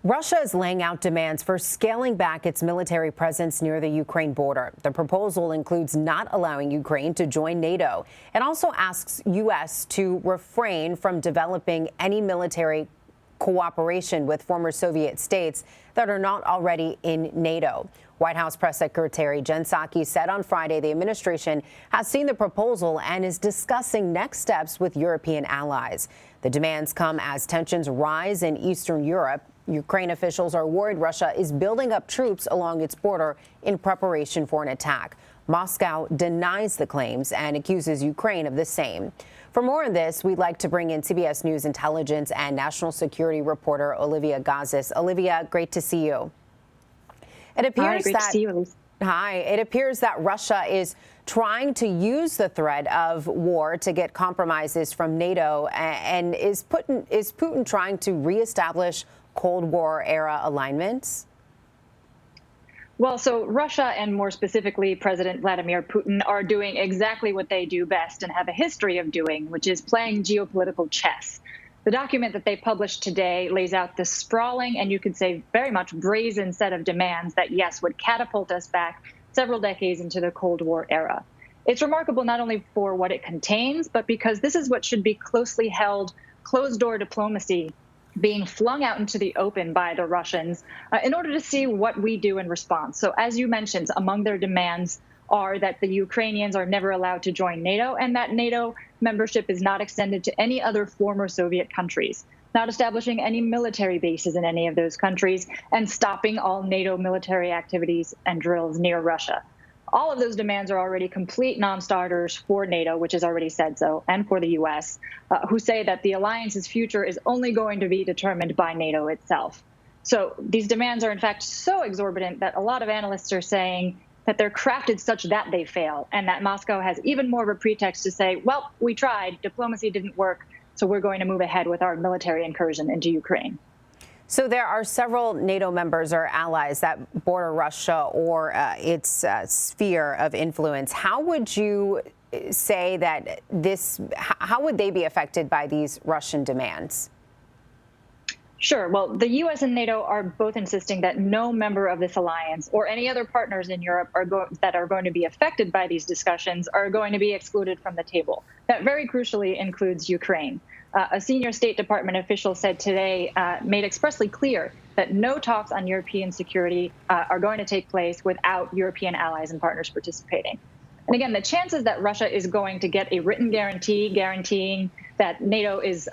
Russia is laying out demands for scaling back its military presence near the Ukraine border. The proposal includes not allowing Ukraine to join NATO. It also asks U.S. to refrain from developing any military cooperation with former Soviet states that are not already in NATO. White House Press Secretary Jen Psaki said on Friday the administration has seen the proposal and is discussing next steps with European allies. The demands come as tensions rise in Eastern Europe. Ukraine officials are worried Russia is building up troops along its border in preparation for an attack. Moscow denies the claims and accuses Ukraine of the same. For more on this, we'd like to bring in CBS News intelligence and national security reporter Olivia Gazis. Olivia, great to see you. It appears It appears that Russia is trying to use the threat of war to get compromises from NATO. And is Putin trying to reestablish Cold War era alignments? Well, so Russia and more specifically President Vladimir Putin are doing exactly what they do best and have a history of doing, which is playing geopolitical chess. The document that they published today lays out the sprawling and you could say very much brazen set of demands that, yes, would catapult us back several decades into the Cold War era. It's remarkable not only for what it contains, but because this is what should be closely held, closed-door diplomacy being flung out into the open by the Russians in order to see what we do in response. So as you mentioned, among their demands are that the Ukrainians are never allowed to join NATO and that NATO membership is not extended to any other former Soviet countries, not establishing any military bases in any of those countries, and stopping all NATO military activities and drills near Russia. All of those demands are already complete non-starters for NATO, which has already said so, and for the U.S., who say that the alliance's future is only going to be determined by NATO itself. So these demands are, in fact, so exorbitant that a lot of analysts are saying that they're crafted such that they fail, and that Moscow has even more of a pretext to say, well, we tried, diplomacy didn't work, so we're going to move ahead with our military incursion into Ukraine. So there are several NATO members or allies that border Russia or its sphere of influence. How would you say that how would they be affected by these Russian demands? Sure. Well, the U.S. and NATO are both insisting that no member of this alliance or any other partners in Europe that are going to be affected by these discussions are going to be excluded from the table. That very crucially includes Ukraine. A senior State Department official said today, made expressly clear that no talks on European security are going to take place without European allies and partners participating. And again, the chances that Russia is going to get a written guarantee guaranteeing that NATO is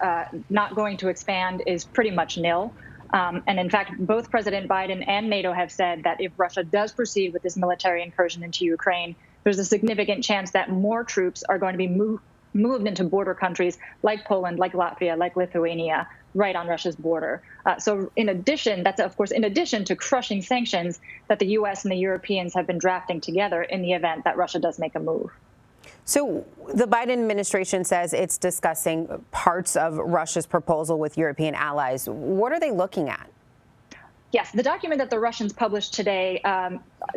not going to expand is pretty much nil. And in fact, both President Biden and NATO have said that if Russia does proceed with this military incursion into Ukraine, there's a significant chance that more troops are going to be moved into border countries like Poland, like Latvia, like Lithuania, right on Russia's border. So in addition, that's of course in addition to crushing sanctions that the U.S. and the Europeans have been drafting together in the event that Russia does make a move. So the Biden administration says it's discussing parts of Russia's proposal with European allies. What are they looking at? Yes, the document that the Russians published today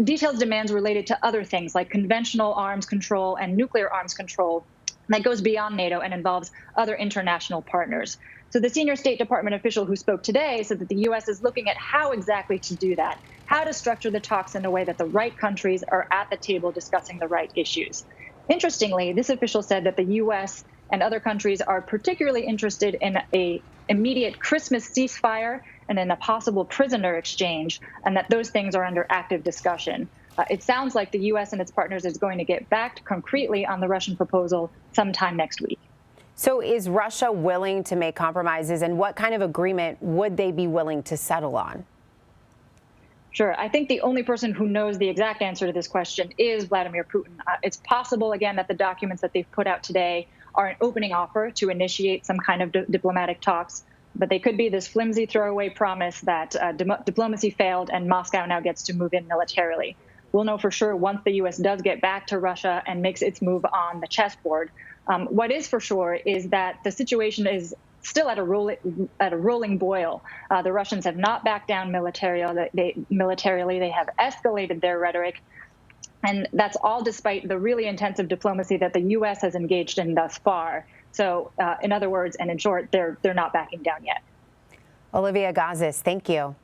details demands related to other things like conventional arms control and nuclear arms control that goes beyond NATO and involves other international partners. So the senior State Department official who spoke today said that the U.S. is looking at how exactly to do that, how to structure the talks in a way that the right countries are at the table discussing the right issues. Interestingly, this official said that the U.S. and other countries are particularly interested in an immediate Christmas ceasefire and in a possible prisoner exchange, and that those things are under active discussion. It sounds like the U.S. and its partners is going to get back concretely on the Russian proposal sometime next week. So is Russia willing to make compromises, and what kind of agreement would they be willing to settle on? Sure. I think the only person who knows the exact answer to this question is Vladimir Putin. It's possible, again, that the documents that they've put out today are an opening offer to initiate some kind of diplomatic talks, but they could be this flimsy throwaway promise that diplomacy failed and Moscow now gets to move in militarily. We'll know for sure once the U.S. does get back to Russia and makes its move on the chessboard. What is for sure is that the situation is still at a rolling boil. The Russians have not backed down militarily. They have escalated their rhetoric. And that's all despite the really intensive diplomacy that the U.S. has engaged in thus far. So in other words, and in short, they're not backing down yet. Olivia Gazis, thank you.